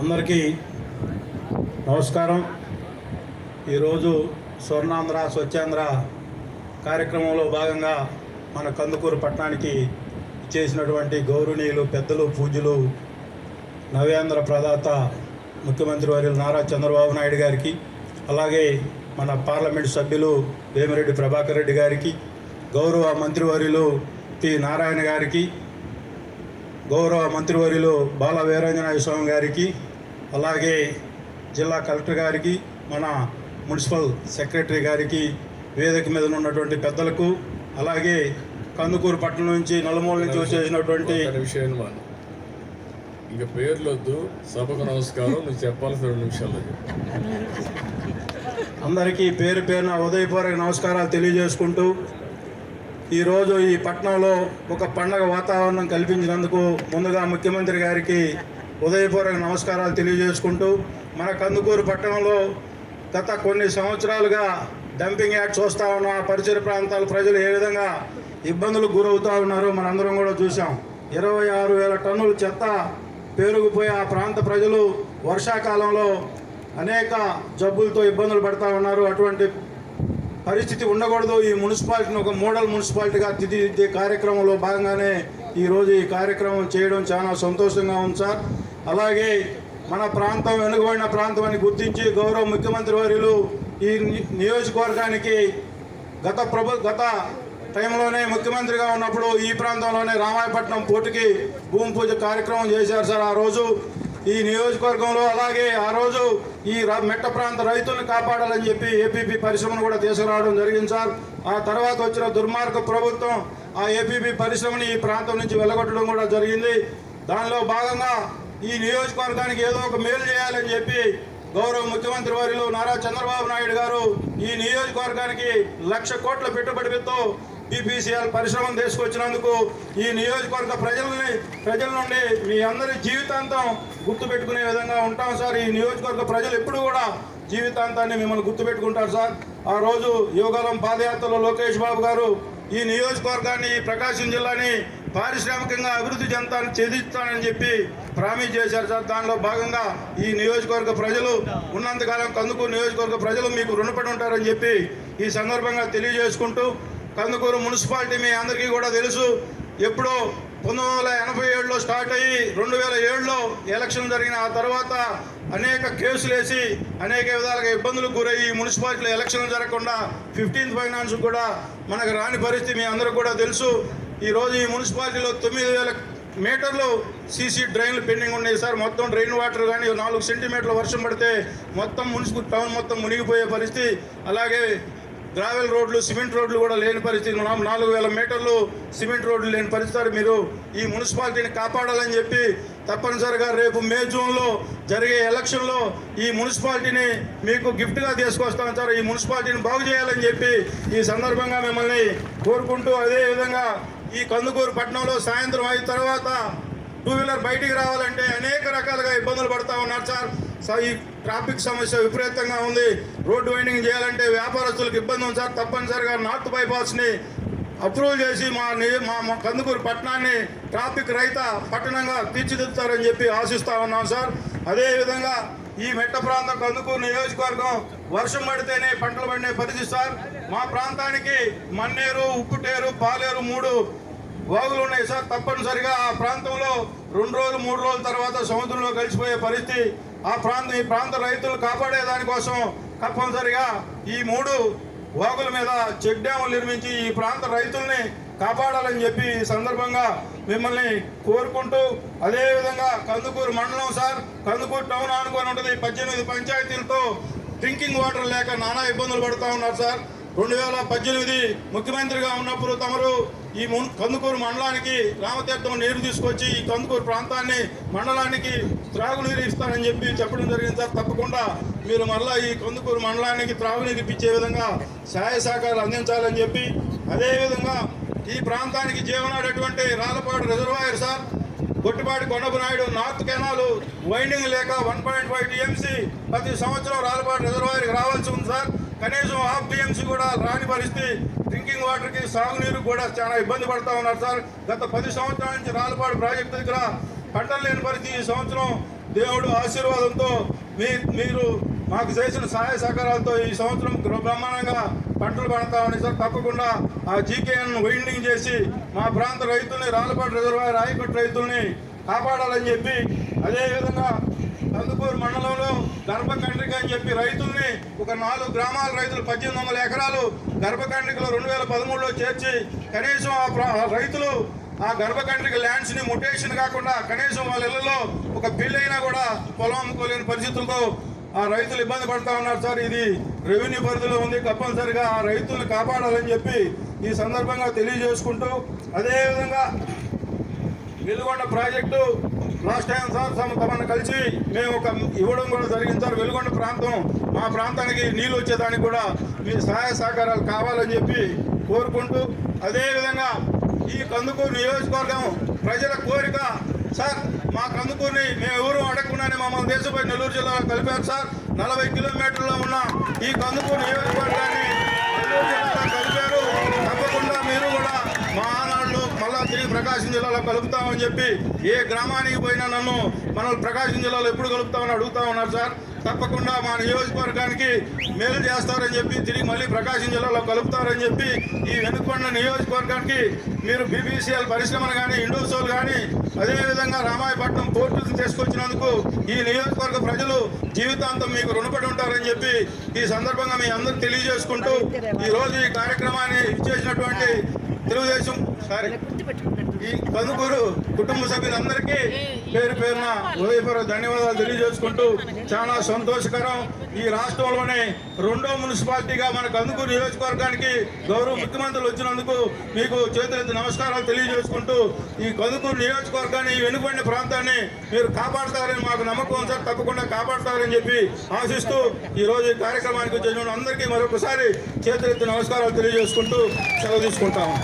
అందరికీ నమస్కారం. ఈరోజు స్వర్ణాంధ్ర స్వచ్ఛాంధ్ర కార్యక్రమంలో భాగంగా మన కందుకూరు పట్టణానికి చేసినటువంటి గౌరవనీయులు పెద్దలు పూజ్యులు నవ్యాంధ్ర ప్రదాత ముఖ్యమంత్రి వర్యులు నారా చంద్రబాబు నాయుడు గారికి, అలాగే మన పార్లమెంటు సభ్యులు వేమిరెడ్డి ప్రభాకర్ రెడ్డి గారికి, గౌరవ మంత్రివర్యులు పి నారాయణ గారికి, గౌరవ మంత్రివర్యులు బాల వీరాంజనేయ స్వామి గారికి, అలాగే జిల్లా కలెక్టర్ గారికి, మన మున్సిపల్ సెక్రటరీ గారికి, వేదిక మీద ఉన్నటువంటి పెద్దలకు, అలాగే కందుకూరు పట్టణం నుంచి నలుమూల నుంచి వచ్చేసినటువంటి ఇంకా పేర్లొద్దు, సభకు నమస్కారం. నువ్వు చెప్పాల్సిన 2 నిమిషాలు. అందరికీ పేరు పేరున ఉదయపూర్వక నమస్కారాలు తెలియజేసుకుంటూ, ఈరోజు ఈ పట్టణంలో ఒక పండగ వాతావరణం కల్పించినందుకు ముందుగా ముఖ్యమంత్రి గారికి ఉదయపూర్వక నమస్కారాలు తెలియజేసుకుంటూ, మన కందుకూరు పట్టణంలో గత కొన్ని సంవత్సరాలుగా డంపింగ్ యార్డ్ చూస్తూ ఉన్నాం. పరిసర ప్రాంతాల ప్రజలు ఏ విధంగా ఇబ్బందులకు గురవుతూ ఉన్నారో మనందరం కూడా చూసాం. 26,000 టన్నుల చెత్త పేరుకుపోయి ఆ ప్రాంత ప్రజలు వర్షాకాలంలో అనేక జబ్బులతో ఇబ్బందులు పడుతూ ఉన్నారు. అటువంటి పరిస్థితి ఉండకూడదు. ఈ మున్సిపాలిటీని ఒక మోడల్ మున్సిపాలిటీగా తీర్చిదిద్దే కార్యక్రమంలో భాగంగానే ఈరోజు ఈ కార్యక్రమం చేయడం చాలా సంతోషంగా ఉంది సార్. అలాగే మన ప్రాంతం వెనుకబడిన ప్రాంతం అని గుర్తించి గౌరవ ముఖ్యమంత్రి వర్యులు ఈ నియోజకవర్గానికి గత టైంలోనే ముఖ్యమంత్రిగా ఉన్నప్పుడు ఈ ప్రాంతంలోనే రామాయపట్నం పోర్టుకి భూమి పూజ కార్యక్రమం చేశారు సార్. ఆ రోజు ఈ నియోజకవర్గంలో, అలాగే ఆ రోజు ఈ మెట్ట ప్రాంత రైతులను కాపాడాలని చెప్పి ఏపీపీ పరిశ్రమను కూడా తీసుకురావడం జరిగింది సార్. ఆ తర్వాత వచ్చిన దుర్మార్గ ప్రభుత్వం ఆ ఏపీపీ పరిశ్రమని ఈ ప్రాంతం నుంచి వెళ్ళగొట్టడం కూడా జరిగింది. దానిలో భాగంగా ఈ నియోజకవర్గానికి ఏదో ఒక మేలు చేయాలని చెప్పి గౌరవ ముఖ్యమంత్రి వర్యులు నారా చంద్రబాబు నాయుడు గారు ఈ నియోజకవర్గానికి 1,00,000 కోట్ల పెట్టుబడితో పీపీసీఎల్ పరిశ్రమను తీసుకొచ్చినందుకు ఈ నియోజకవర్గ ప్రజల నుండి మీ అందరి జీవితాంతం గుర్తుపెట్టుకునే విధంగా ఉంటాం సార్. ఈ నియోజకవర్గ ప్రజలు ఎప్పుడు కూడా జీవితాంతాన్ని మిమ్మల్ని గుర్తుపెట్టుకుంటారు సార్. ఆ రోజు యువగలం పాదయాత్రలో లోకేష్ బాబు గారు ఈ నియోజకవర్గాన్ని, ప్రకాశం జిల్లాని పారిశ్రామికంగా అభివృద్ధి చెందిస్తానని చెప్పి ప్రామిస్ చేశారు సార్. దానిలో భాగంగా ఈ నియోజకవర్గ ప్రజలు ఉన్నంతకాలం కందుకూరు నియోజకవర్గ ప్రజలు మీకు రుణపడి ఉంటారని చెప్పి ఈ సందర్భంగా తెలియజేసుకుంటూ, కందుకూరు మున్సిపాలిటీ మీ అందరికీ కూడా తెలుసు, ఎప్పుడో 1987లో స్టార్ట్ అయ్యి 2007లో ఎలక్షన్ జరిగిన ఆ తర్వాత అనేక కేసులు వేసి అనేక విధాలుగా ఇబ్బందులకు గురయ్యి మున్సిపాలిటీలో ఎలక్షన్లు జరగకుండా 15th ఫైనాన్స్ కూడా మనకు రాని పరిస్థితి మీ అందరూ కూడా తెలుసు. ఈరోజు ఈ మున్సిపాలిటీలో 9,000 మీటర్లు సీసీ డ్రైన్లు పెండింగ్ ఉన్నాయి సార్. మొత్తం డ్రైన్ వాటర్ కానీ 4 సెంటీమీటర్ల వర్షం పడితే మొత్తం మున్సిపల్ టౌన్ మొత్తం మునిగిపోయే పరిస్థితి. అలాగే గ్రావెల్ రోడ్లు, సిమెంట్ రోడ్లు కూడా లేని పరిస్థితి. 4,000 మీటర్లు సిమెంట్ రోడ్లు లేని పరిస్థితి. మీరు ఈ మున్సిపాలిటీని కాపాడాలని చెప్పి తప్పనిసరిగా రేపు మే జూన్లో జరిగే ఎలక్షన్లో ఈ మున్సిపాలిటీని మీకు గిఫ్ట్గా తీసుకొస్తాం సార్. ఈ మున్సిపాలిటీని బాగు చేయాలని చెప్పి ఈ సందర్భంగా మిమ్మల్ని కోరుకుంటూ, అదేవిధంగా ఈ కందుకూరు పట్టణంలో సాయంత్రం అయిన తర్వాత 2 వీలర్ బయటికి రావాలంటే అనేక రకాలుగా ఇబ్బందులు పడుతూ ఉన్నారు సార్. ఈ ట్రాఫిక్ సమస్య విపరీతంగా ఉంది. రోడ్డు వైండింగ్ చేయాలంటే వ్యాపారస్తులకు ఇబ్బంది ఉంది సార్. తప్పనిసరిగా నార్త్ బైపాస్ని అప్రూవ్ చేసి మా కందుకూరు పట్టణాన్ని ట్రాఫిక్ రహిత పట్టణంగా తీర్చిదిద్దుతారని చెప్పి ఆశిస్తూ ఉన్నాం సార్. అదేవిధంగా ఈ మెట్ట ప్రాంతం కందుకూరు నియోజకవర్గం వర్షం పడితేనే పంటలు పడినే పరిస్థితి సార్. మా ప్రాంతానికి మన్నేరు, ఉప్పుటేరు, పాలేరు 3 వాగులు ఉన్నాయి సార్. తప్పనిసరిగా ఆ ప్రాంతంలో 2 రోజులు 3 రోజుల తర్వాత సముద్రంలో కలిసిపోయే పరిస్థితి. ఈ ప్రాంత రైతులు కాపాడే దానికోసం తప్పనిసరిగా ఈ 3 వాగుల మీద చెక్ డ్యాములు నిర్మించి ఈ ప్రాంత రైతుల్ని కాపాడాలని చెప్పి ఈ సందర్భంగా మిమ్మల్ని కోరుకుంటూ, అదేవిధంగా కందుకూరు మండలం సార్, కందుకూరు టౌన్ ఆనుకొని ఉంటుంది. 18 పంచాయతీలతో డ్రింకింగ్ వాటర్ లేక నానా ఇబ్బందులు పడుతూ ఉన్నారు సార్. 2018 ముఖ్యమంత్రిగా ఉన్నప్పుడు తమరు ఈ కందుకూరు మండలానికి రామతీర్థం నీరు తీసుకొచ్చి ఈ కందుకూరు ప్రాంతాన్ని మండలానికి త్రాగునీరు ఇస్తానని చెప్పి చెప్పడం జరిగింది సార్. తప్పకుండా మీరు మళ్ళీ ఈ కందుకూరు మండలానికి త్రాగునీరు ఇప్పించే విధంగా సహాయ సహకారాలు అందించాలని చెప్పి, అదేవిధంగా ఈ ప్రాంతానికి జీవనాడేటువంటి Rallapadu reservoir sir, Gottipati Kondapunaidu north canal winding లేక 1.5 టీఎంసీ ప్రతి సంవత్సరం రాళ్ళపాడు రిజర్వాయర్కి రావాల్సి ఉంది సార్. కనీసం 1/2 టీఎంసీ కూడా రాని పరిస్థితి. డ్రింకింగ్ వాటర్కి, సాగునీరు కూడా చాలా ఇబ్బంది పడుతూ ఉన్నారు సార్. గత 10 సంవత్సరాల నుంచి రాళ్ళపాడు ప్రాజెక్టు దగ్గర పంటలు లేని పరిస్థితి. ఈ సంవత్సరం దేవుడు ఆశీర్వాదంతో మీరు మాకు చేసిన సహాయ సహకారాలతో ఈ సంవత్సరం బ్రహ్మాండంగా పంటలు పండుతామని సార్. తప్పకుండా ఆ జీకేఎన్ వైండింగ్ చేసి మా ప్రాంత రైతుల్ని, రాళ్ళపాటి రిజర్వాయర్ ఆయకట్టు రైతుల్ని కాపాడాలని చెప్పి, అదేవిధంగా కందుకూరు మండలంలో గర్భకండ్రిక అని చెప్పి రైతుల్ని ఒక 4 గ్రామాల రైతులు 1800 ఎకరాలు గర్భకండ్రికలో 2013లో చేర్చి కనీసం ఆ రైతులు ఆ గర్భకండ్రిక ల్యాండ్స్ని ముటేషన్ కాకుండా కనీసం వాళ్ళ ఇళ్లలో ఒక బిల్లైనా కూడా పొలం అమ్ముకోలేని పరిస్థితులతో ఆ రైతులు ఇబ్బంది పడతా ఉన్నారు సార్. ఇది రెవెన్యూ పరిధిలో ఉంది. తప్పనిసరిగా ఆ రైతుల్ని కాపాడాలని చెప్పి ఈ సందర్భంగా తెలియజేసుకుంటూ, అదేవిధంగా Veligonda project last time sir తమను కలిసి మేము ఒక ఇవ్వడం కూడా జరిగింది సార్. వెలుగొండ ప్రాంతం, మా ప్రాంతానికి నీళ్ళు వచ్చేదానికి కూడా మీ సహాయ సహకారాలు కావాలని చెప్పి కోరుకుంటూ, అదేవిధంగా ఈ కందుకూరు నియోజకవర్గం ప్రజల కోరిక సార్, మా కందుకూరుని మేము ఎవరు అడగకుండానే మమ్మల్ని దేశపై నెల్లూరు జిల్లాలో కలిపారు సార్. 40 కిలోమీటర్లో ఉన్న ఈ కందుకూరు నియోజకవర్గాన్ని నెల్లూరు జిల్లాలో కలిపారు. తప్పకుండా మీరు కూడా మా ఆనాళ్ళు మళ్ళా తిరిగి ప్రకాశం జిల్లాలో కలుపుతామని చెప్పి ఏ గ్రామానికి పోయినా నన్ను మనల్ని ప్రకాశం జిల్లాలో ఎప్పుడు కలుపుతామని అడుగుతా ఉన్నారు సార్. తప్పకుండా మా నియోజకవర్గానికి మేలు చేస్తారని చెప్పి తిరిగి మళ్ళీ ప్రకాశం జిల్లాలో కలుపుతారని చెప్పి ఈ వెనుకొండ నియోజకవర్గానికి మీరు బీబీసీఎల్ పరిశ్రమలు కానీ, ఇండోసోల్ కానీ, అదేవిధంగా రామాయపట్నం పోర్టును తీసుకొచ్చినందుకు ఈ నియోజకవర్గ ప్రజలు జీవితాంతం మీకు రుణపడి ఉంటారని చెప్పి ఈ సందర్భంగా మీ అందరూ తెలియజేసుకుంటూ, ఈరోజు ఈ కార్యక్రమాన్ని ఇచ్చేసినటువంటి తెలుగుదేశం ఈ కందుకూరు కుటుంబ సభ్యులందరికీ పేరు పేరున హృదయపూర్వక ధన్యవాదాలు తెలియజేసుకుంటూ, చాలా సంతోషకరం. ఈ రాష్ట్రంలోనే 2వ మున్సిపాలిటీగా మన కందుకూరు నియోజకవర్గానికి గౌరవ ముఖ్యమంత్రులు వచ్చినందుకు మీకు చేతులెత్తి నమస్కారాలు తెలియజేసుకుంటూ, ఈ కందుకూరు నియోజకవర్గాన్ని, ఈ వెనుకబడిన ప్రాంతాన్ని మీరు కాపాడుతారని మాకు నమ్మకం సార్. తప్పకుండా కాపాడుతారని చెప్పి ఆశిస్తూ ఈరోజు ఈ కార్యక్రమానికి వచ్చిన అందరికీ మరొకసారి చేతులెత్తి నమస్కారాలు తెలియజేసుకుంటూ సెలవు తీసుకుంటాము.